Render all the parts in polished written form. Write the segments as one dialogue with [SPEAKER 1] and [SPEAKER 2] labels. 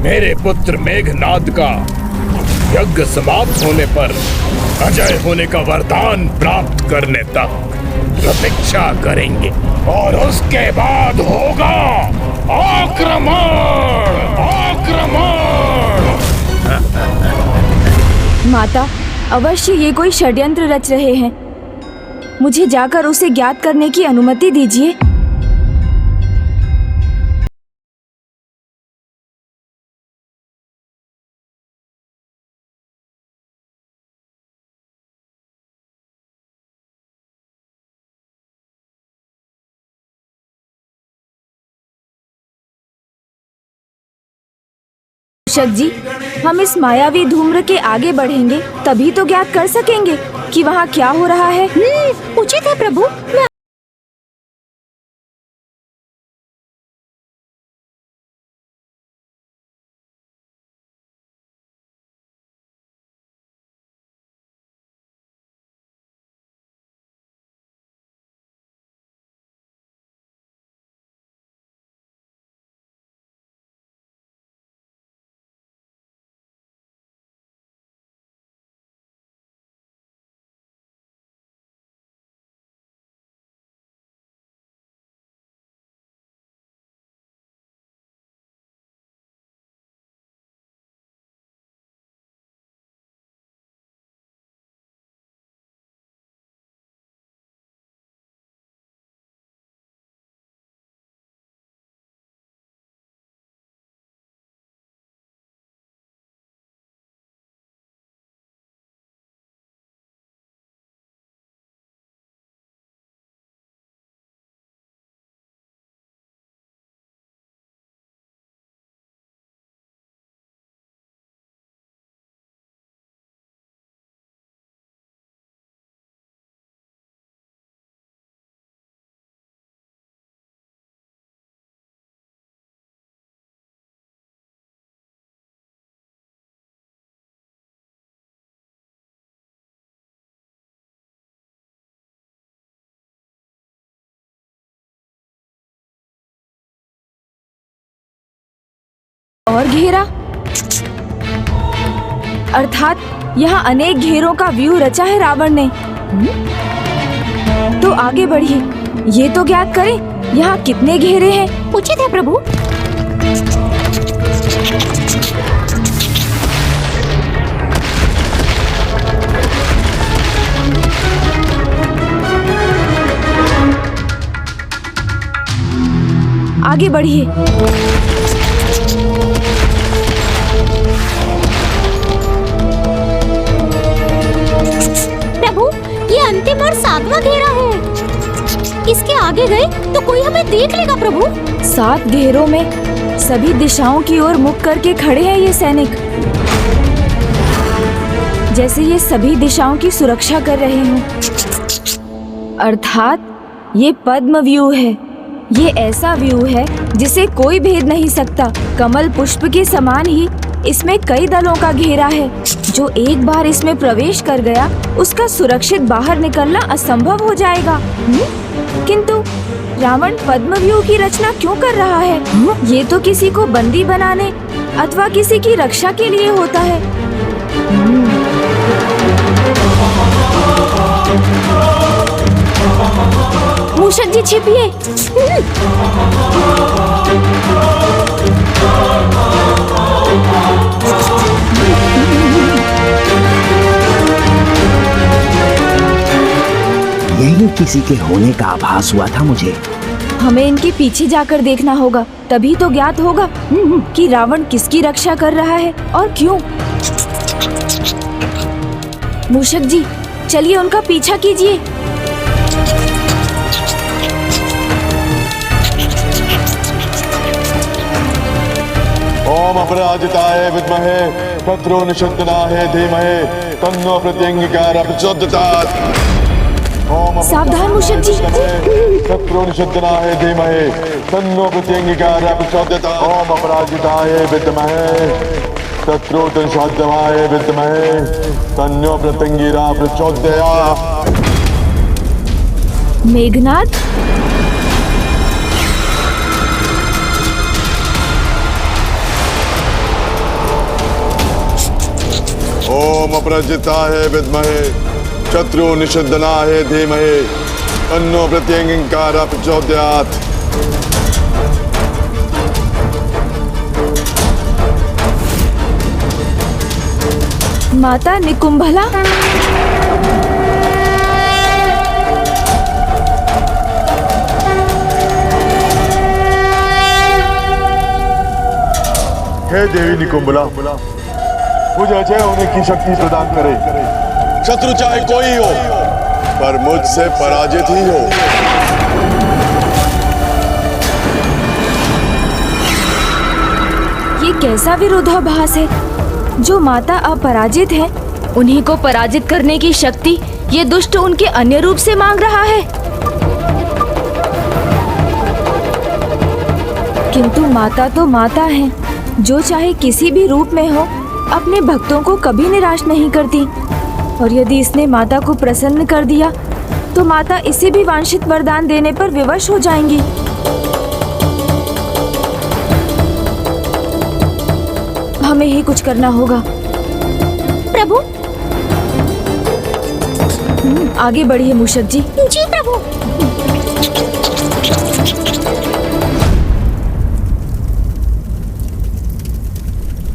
[SPEAKER 1] मेरे पुत्र मेघनाद का यज्ञ समाप्त होने पर अजय होने का वरदान प्राप्त करने तक प्रतीक्षा करेंगे और उसके बाद होगा आक्रमण। आक्रमण।
[SPEAKER 2] माता, अवश्य ये कोई षड्यंत्र रच रहे हैं। मुझे जाकर उसे ज्ञात करने की अनुमति दीजिए। मूषक जी, हम इस मायावी धूम्र के आगे बढ़ेंगे तभी तो ज्ञात कर सकेंगे कि वहाँ क्या हो रहा है।
[SPEAKER 3] उचित है प्रभु।
[SPEAKER 2] और घेरा, अर्थात यहाँ अनेक घेरों का व्यूह रचा है रावण ने। तो आगे बढ़िए, ये तो ज्ञात करें यहाँ कितने घेरे हैं।
[SPEAKER 3] उचित है प्रभु।
[SPEAKER 2] आगे बढ़िए।
[SPEAKER 3] प्रभु, ये अंतिम और 7वां घेरा है। इसके आगे गए तो कोई हमें देख लेगा प्रभु।
[SPEAKER 2] 7 घेरों में सभी दिशाओं की ओर मुख करके खड़े हैं ये सैनिक, जैसे ये सभी दिशाओं की सुरक्षा कर रहे हों। अर्थात ये पद्म व्यू है। ये ऐसा व्यू है जिसे कोई भेद नहीं सकता। कमल पुष्प के समान ही इसमें कई दलों का घेरा है। जो एक बार इसमें प्रवेश कर गया उसका सुरक्षित बाहर निकलना असंभव हो जाएगा। किंतु रावण पद्म व्यू की रचना क्यों कर रहा है? ये तो किसी को बंदी बनाने अथवा किसी की रक्षा के लिए होता है। मूषक जी छिपिए।
[SPEAKER 4] यही किसी के होने का आभास हुआ था मुझे।
[SPEAKER 2] हमें इनके पीछे जाकर देखना होगा, तभी तो ज्ञात होगा कि रावण किसकी रक्षा कर रहा है और क्यों। मूषक जी, चलिए उनका पीछा कीजिए।
[SPEAKER 5] ओम अपराजिताय विद्महे शत्रु निषद्दनाय धीमहि तन्नो प्रत्यंगिकार प्रचोदयात्।
[SPEAKER 2] सावधान मूषक जी।
[SPEAKER 5] शत्रु निषद्दनाय धीमहि तन्नो प्रत्यंगिकार प्रचोदयात्। ओम अपराजिताय विद्महे शत्रु निषद्दनाय विद्महे तन्नो प्रत्यंगिकार प्रचोदयात्।
[SPEAKER 2] मेघनाद,
[SPEAKER 5] ओम अपराजिताय विद्महे शत्रु निषेधनाय धीमहि तन्नो प्रत्यंगिकारः प्रचोदयात्।
[SPEAKER 2] माता निकुंभला,
[SPEAKER 5] हे देवी निकुंभला, मुझे अजय होने की शक्ति प्रदान करे। शत्रु चाहे कोई हो, पर मुझसे पराजित ही हो।
[SPEAKER 2] ये कैसा विरोधाभास है? जो माता अपराजित है, उन्हीं को पराजित करने की शक्ति ये दुष्ट उनके अन्य रूप से मांग रहा है। किंतु माता तो माता है, जो चाहे किसी भी रूप में हो, अपने भक्तों को कभी निराश नहीं करती। और यदि इसने माता को प्रसन्न कर दिया, तो माता इसे भी वांछित वरदान देने पर विवश हो जाएंगी। हमें ही कुछ करना होगा।
[SPEAKER 3] प्रभु।
[SPEAKER 2] आगे बढ़िए मूषक जी।
[SPEAKER 3] जी प्रभु।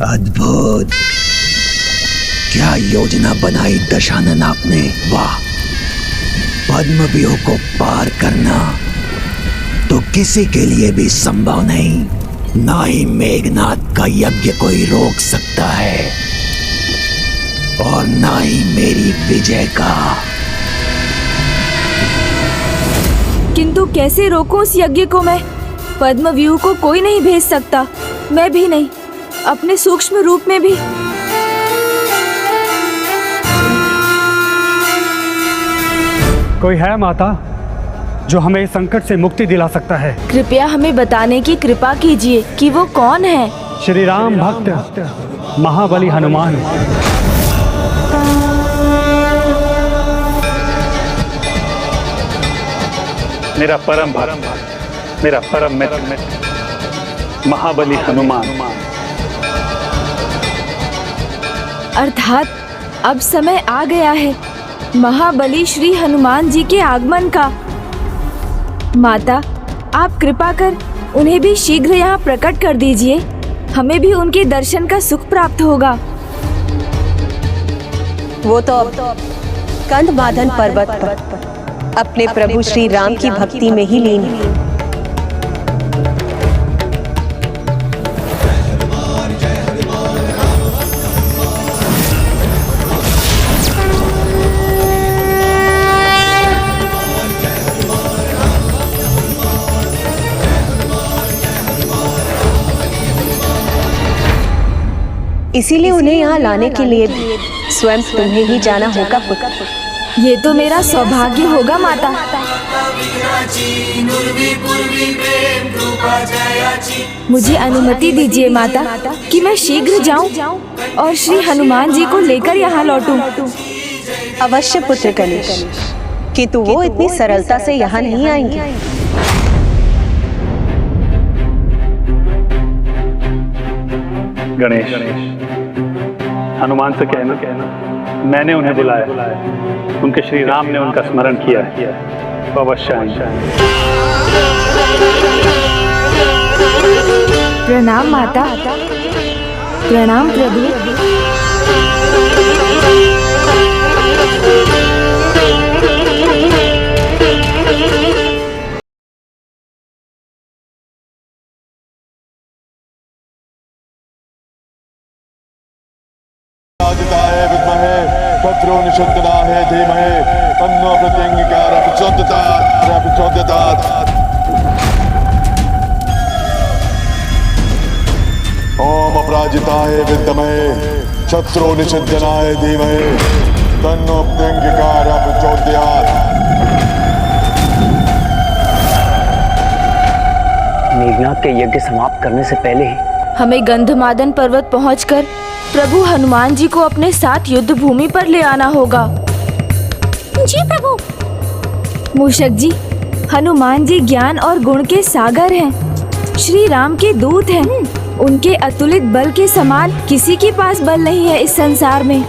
[SPEAKER 4] अद्भुत, क्या योजना बनाई दशानन आपने। वाह, पद्मव्यूह को पार करना तो किसी के लिए भी संभव नहीं। ना ही मेघनाद का यज्ञ कोई रोक सकता है और ना ही मेरी विजय का।
[SPEAKER 2] किंतु कैसे रोकूं उस यज्ञ को मैं? पद्मव्यूह को कोई नहीं भेज सकता, मैं भी नहीं, अपने सूक्ष्म रूप में भी।
[SPEAKER 6] कोई है माता जो हमें इस संकट से मुक्ति दिला सकता है?
[SPEAKER 2] कृपया हमें बताने की कृपा कीजिए कि वो कौन है।
[SPEAKER 6] श्री राम भक्त महाबली हनुमान। मेरा परम भक्त, मेरा परम मित्र महाबली हनुमान।
[SPEAKER 2] अर्थात अब समय आ गया है महाबली श्री हनुमान जी के आगमन का। माता, आप कृपा कर उन्हें भी शीघ्र यहाँ प्रकट कर दीजिए। हमें भी उनके दर्शन का सुख प्राप्त होगा।
[SPEAKER 7] वो तो अब कंदमादन पर्वत पर अपने प्रभु श्री राम की भक्ति में ही लीन है। इसीलिए उन्हें यहाँ लाने के लिए भी स्वयं तुम्हें ही जाना होगा पुत्र।
[SPEAKER 2] ये तो मेरा सौभाग्य होगा माता। मुझे अनुमति दीजिए माता कि मैं शीघ्र जाऊं और श्री हनुमान जी को लेकर यहाँ लौटूं।
[SPEAKER 7] अवश्य पुत्र गणेश, किंतु वो इतनी सरलता से यहाँ नहीं आएंगे।
[SPEAKER 6] गणेश, हनुमान से कहना मैंने उन्हें बुलाया, उनके श्री राम ने उनका स्मरण किया है, तो अवश्य आएंगे।
[SPEAKER 2] प्रणाम माता। प्रणाम प्रभु।
[SPEAKER 5] शत्रु निषेधनाय धीमहि तन्नो प्रत्यंगिकारः प्रचोदयात्। ओम अपराजिताय विद्महे शत्रु निषेधनाय धीमहि तन्नो प्रत्यंगिकारः प्रचोदयात्।
[SPEAKER 8] मेघनाद के यज्ञ समाप्त करने से पहले ही
[SPEAKER 2] हमें गंधमादन पर्वत पहुंचकर प्रभु हनुमान जी को अपने साथ युद्ध भूमि पर ले आना होगा।
[SPEAKER 3] जी प्रभु।
[SPEAKER 2] मूषक जी, हनुमान जी ज्ञान और गुण के सागर हैं, श्री राम के दूत हैं। उनके अतुलित बल के समान किसी के पास बल नहीं है इस संसार में।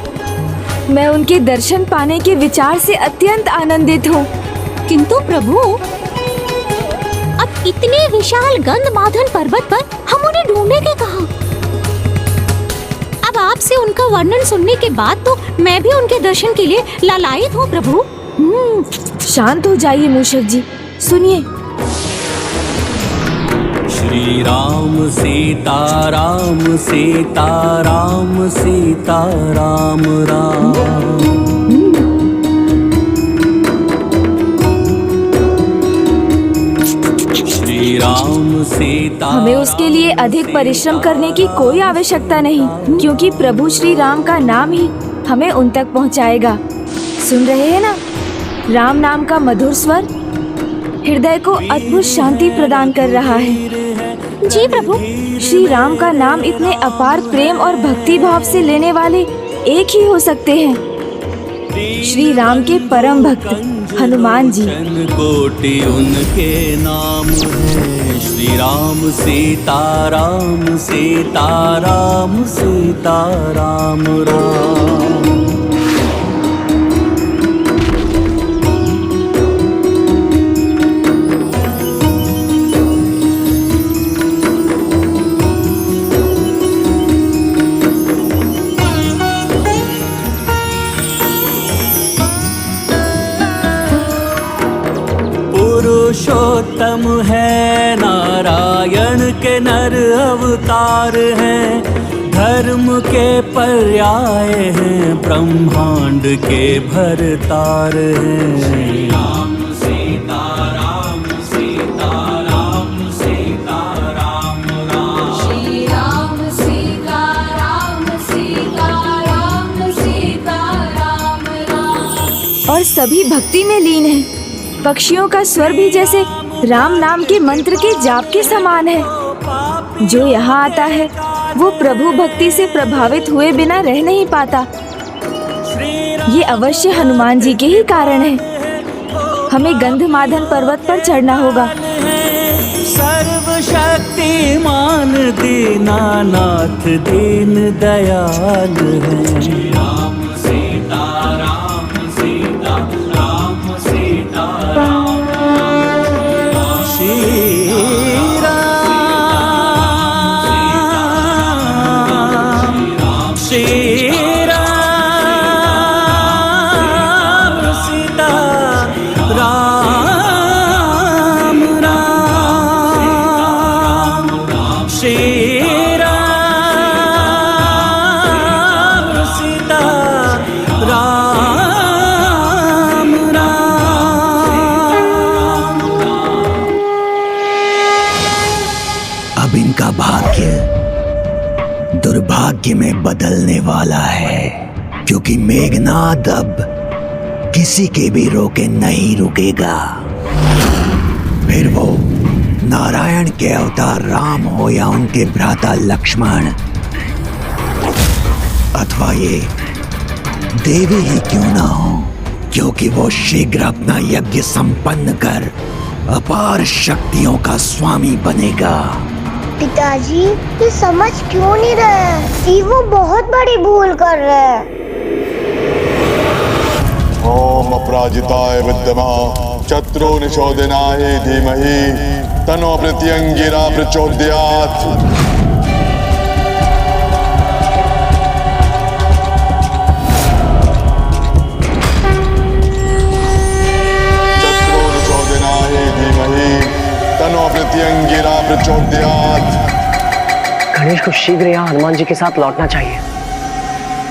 [SPEAKER 2] मैं उनके दर्शन पाने के विचार से अत्यंत आनंदित हूँ।
[SPEAKER 3] किंतु प्रभु, अब इतने विशाल गंधमादन पर्वत पर हम उन्हें ढूंढेंगे कहाँ? अब आपसे उनका वर्णन सुनने के बाद तो मैं भी उनके दर्शन के लिए लालायित हूँ प्रभु।
[SPEAKER 2] शांत हो जाइए मूषक जी, सुनिए।
[SPEAKER 9] श्री राम सीता राम सीता राम सीता राम राम। श्री राम सीता।
[SPEAKER 2] हमें उसके लिए अधिक परिश्रम करने की कोई आवश्यकता नहीं, क्योंकि प्रभु श्री राम का नाम ही हमें उन तक पहुंचाएगा। सुन रहे हैं ना? राम नाम का मधुर स्वर हृदय को अद्भुत शांति प्रदान कर रहा है।
[SPEAKER 3] जी प्रभु।
[SPEAKER 2] श्री राम का नाम इतने अपार प्रेम और भक्ति भाव से लेने वाले एक ही हो सकते हैं, श्री राम के परम भक्त हनुमान जी।
[SPEAKER 9] कोटि उनके नाम है। श्री राम सीता राम सीता राम सीता राम राम। पुरुषोत्तम है नारायण के नर अवतार हैं, धर्म के पर्याय हैं, ब्रह्मांड के भरतार हैं। राम सीता राम सीता राम सीता राम राम।
[SPEAKER 2] श्री राम सीता राम सीता राम सीता राम राम। और सभी भक्ति में लीन हैं। पक्षियों का स्वर भी जैसे राम नाम के मंत्र के जाप के समान है। जो यहाँ आता है वो प्रभु भक्ति से प्रभावित हुए बिना रह नहीं पाता। ये अवश्य हनुमान जी के ही कारण है। हमें गंधमादन पर्वत पर चढ़ना होगा।
[SPEAKER 9] सर्वशक्तिमान दीनानाथ दीन दयाल है। राम सीता राम सीता राम सीता राम।
[SPEAKER 4] अब इनका भाग्य दुर्भाग्य में बदलने वाला है, क्योंकि मेघनाद अब किसी के भी रोके नहीं रुकेगा। फिर वो नारायण के अवतार राम हो या उनके भ्राता लक्ष्मण, अथवा ये देवी ही क्यों ना हो, क्योंकि वो शीघ्र अपना यज्ञ संपन्न कर अपार शक्तियों का स्वामी बनेगा।
[SPEAKER 10] पिताजी, ये समझ क्यों नहीं रहे कि वो बहुत बड़ी भूल कर रहे हैं।
[SPEAKER 5] ओम अपराजिताय विद्महे शत्रु निशोधनाय धीमहि तन्नो प्रत्यंगिरा प्रचोदयात्। शत्रु निशोधनाय धीमहि तन्नो प्रत्यंगिरा प्रचोदयात्।
[SPEAKER 8] गणेश को शीघ्र यहाँ हनुमान जी के साथ लौटना चाहिए,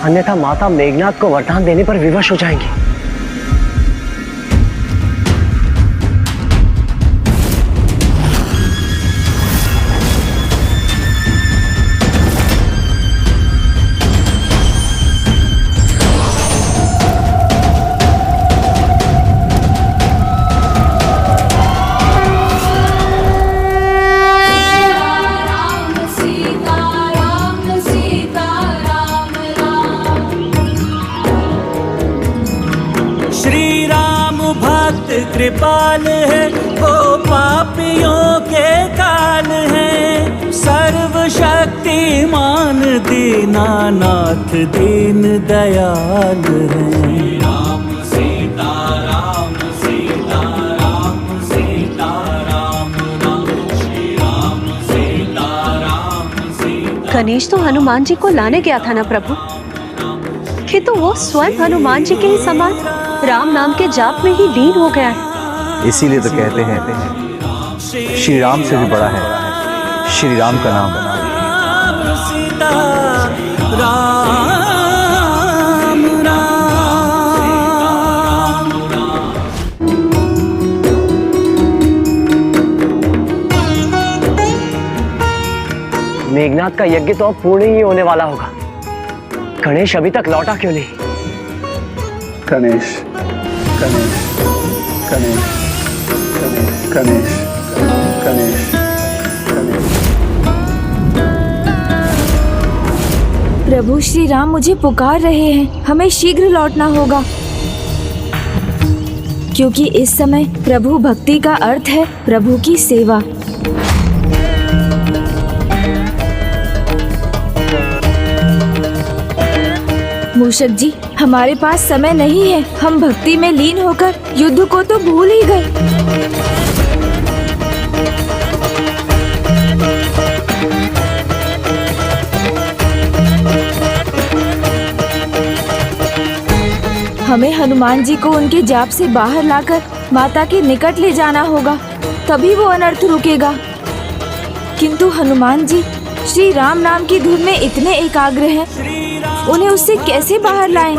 [SPEAKER 8] अन्यथा माता मेघनाद को वरदान देने पर विवश हो जाएंगी।
[SPEAKER 9] कृपाल है वो पापियों के काल है, सर्वशक्ति श्रीमान दीनानाथ दीन दयाल हैं। राम सीता राम सीता राम सीता राम राम श्री राम सीता राम सीता।
[SPEAKER 7] गणेश तो हनुमान जी को लाने गया था ना प्रभु, कि तो वो स्वयं हनुमान जी के ही समान राम नाम के जाप में ही लीन हो गया है।
[SPEAKER 11] इसीलिए तो कहते हैं श्री राम से भी बड़ा है श्री राम का नाम।
[SPEAKER 9] सीता राम राम।
[SPEAKER 8] मेघनाथ का यज्ञ तो अब पूर्ण ही होने वाला होगा। गणेश अभी तक लौटा क्यों नहीं?
[SPEAKER 6] गणेश गणेश गणेश गणेश गणेश गणेश गणेश।
[SPEAKER 2] प्रभु श्री राम मुझे पुकार रहे हैं, हमें शीघ्र लौटना होगा, क्योंकि इस समय प्रभु भक्ति का अर्थ है प्रभु की सेवा। मूषक जी, हमारे पास समय नहीं है। हम भक्ति में लीन होकर युद्ध को तो भूल ही गए। हमें हनुमान जी को उनके जाप से बाहर लाकर माता के निकट ले जाना होगा, तभी वो अनर्थ रुकेगा। किंतु हनुमान जी श्री राम नाम की धुन में इतने एकाग्र हैं, उन्हें उससे कैसे बाहर लाएं?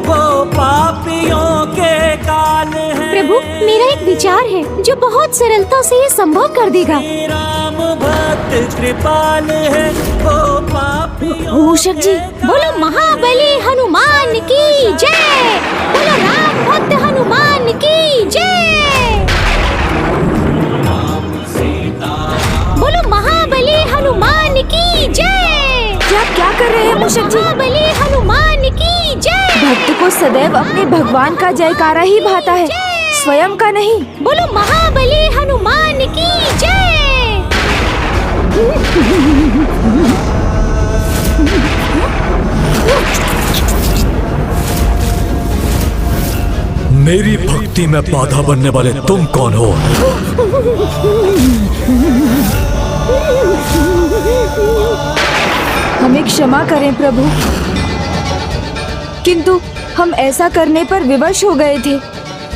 [SPEAKER 9] वो पापियों के काल है।
[SPEAKER 3] प्रभु, मेरा एक विचार है जो बहुत सरलता से ये संभव कर देगा।
[SPEAKER 9] राम भक्त कृपाल है, वो पापियों।
[SPEAKER 2] मूषक जी,
[SPEAKER 3] बोलो महाबली हनुमान की जय। बोलो राम भक्त हनुमान की जय। बोलो महाबली हनुमान की जय।
[SPEAKER 2] क्या कर रहे हैं मूषक जी?
[SPEAKER 3] महाबली हनुमान की जय।
[SPEAKER 2] भक्त को सदैव अपने भगवान का जयकारा ही भाता है, स्वयं का नहीं।
[SPEAKER 3] बोलो महाबली हनुमान की जय।
[SPEAKER 1] मेरी भक्ति में बाधा बनने वाले तुम कौन हो?
[SPEAKER 2] हमें क्षमा करें प्रभु, किंतु हम ऐसा करने पर विवश हो गए थे।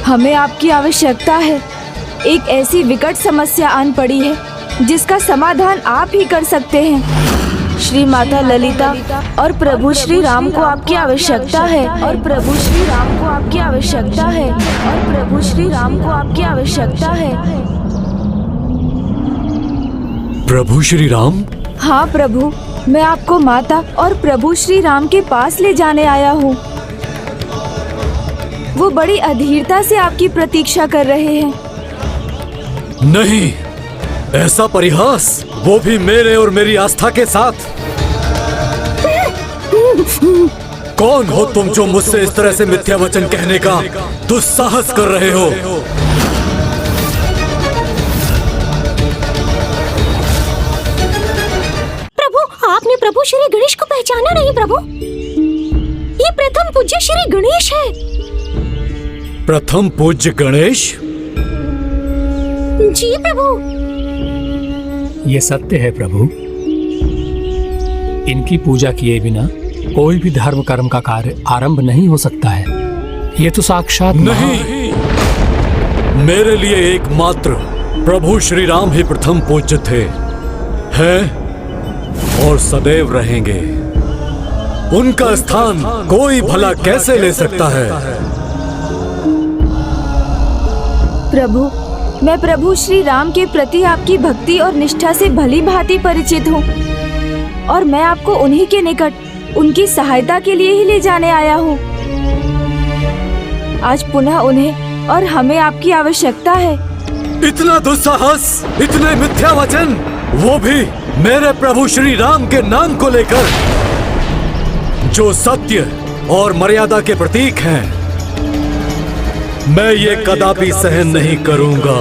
[SPEAKER 2] हमें आपकी आवश्यकता है। एक ऐसी विकट समस्या आन पड़ी है जिसका समाधान आप ही कर सकते हैं। श्री माता ललिता और प्रभु श्री राम को आपकी आवश्यकता है। और प्रभु श्री राम को आपकी आवश्यकता है। और प्रभु श्री राम को आपकी आवश्यकता है।
[SPEAKER 1] प्रभु श्री राम?
[SPEAKER 2] हाँ प्रभु, मैं आपको माता और प्रभु श्री राम के पास ले जाने आया हूँ। वो बड़ी अधीरता से आपकी प्रतीक्षा कर रहे हैं।
[SPEAKER 1] नहीं, ऐसा परिहास, वो भी मेरे और मेरी आस्था के साथ। कौन हो तुम जो मुझसे इस तरह से मिथ्या वचन कहने का दुस्साहस कर रहे हो?
[SPEAKER 3] आपने प्रभु श्री गणेश को पहचाना नहीं प्रभु? ये प्रथम पूज्य श्री गणेश है।
[SPEAKER 1] प्रथम पूज्य गणेश?
[SPEAKER 3] जी प्रभु।
[SPEAKER 12] ये सत्य है प्रभु। इनकी पूजा किए बिना कोई भी धर्म कर्म का कार्य आरंभ नहीं हो सकता है। ये तो साक्षात
[SPEAKER 1] नहीं, मेरे लिए एकमात्र प्रभु श्री राम ही प्रथम पूज्य थे, हैं और सदैव रहेंगे। उनका स्थान कोई भला कैसे ले सकता है?
[SPEAKER 2] प्रभु, मैं प्रभु श्री राम के प्रति आपकी भक्ति और निष्ठा से भली भांति परिचित हूँ, और मैं आपको उन्हीं के निकट उनकी सहायता के लिए ही ले जाने आया हूँ। आज पुनः उन्हें और हमें आपकी आवश्यकता है।
[SPEAKER 1] इतना दुस्साहस, इतने मिथ्या वचन, वो भी मेरे प्रभु श्री राम के नाम को लेकर, जो सत्य और मर्यादा के प्रतीक हैं। मैं ये कदापि सहन नहीं करूंगा।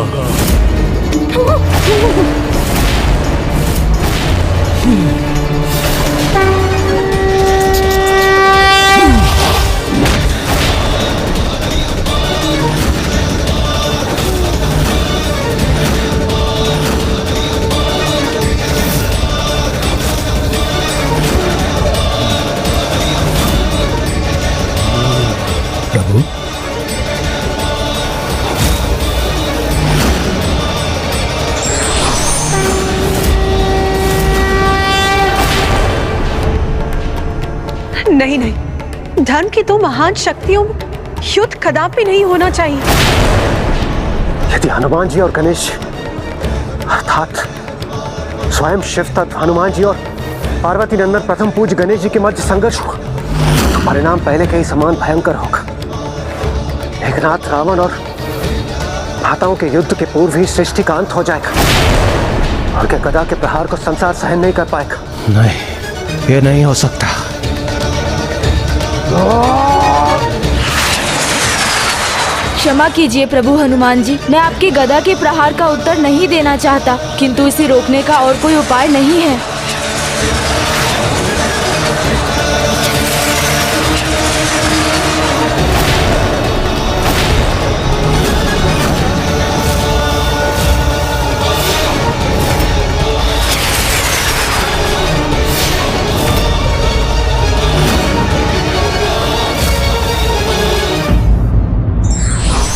[SPEAKER 7] नहीं नहीं, धर्म की दो महान शक्तियों में युद्ध कदापि नहीं होना चाहिए।
[SPEAKER 8] यदि हनुमान जी और गणेश अर्थात स्वयं शिव तत्व हनुमान जी और पार्वती नंदन प्रथम पूज्य गणेश जी के मध्य संघर्ष हुआ तो परिणाम पहले के ही समान भयंकर होगा। मेघनाथ, रावण और भ्राताओं के युद्ध के पूर्व ही सृष्टि का अंत हो जाएगा और के गदा के प्रहार को संसार सहन नहीं कर पाएगा।
[SPEAKER 4] नहीं, ये नहीं हो सकता।
[SPEAKER 2] क्षमा कीजिए प्रभु हनुमान जी, मैं आपके गदा के प्रहार का उत्तर नहीं देना चाहता, किंतु इसे रोकने का और कोई उपाय नहीं है।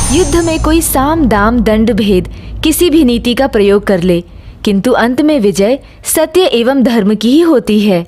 [SPEAKER 2] युद्ध में कोई साम दाम दंड भेद किसी भी नीति का प्रयोग कर ले, किंतु अंत में विजय सत्य एवं धर्म की ही होती है।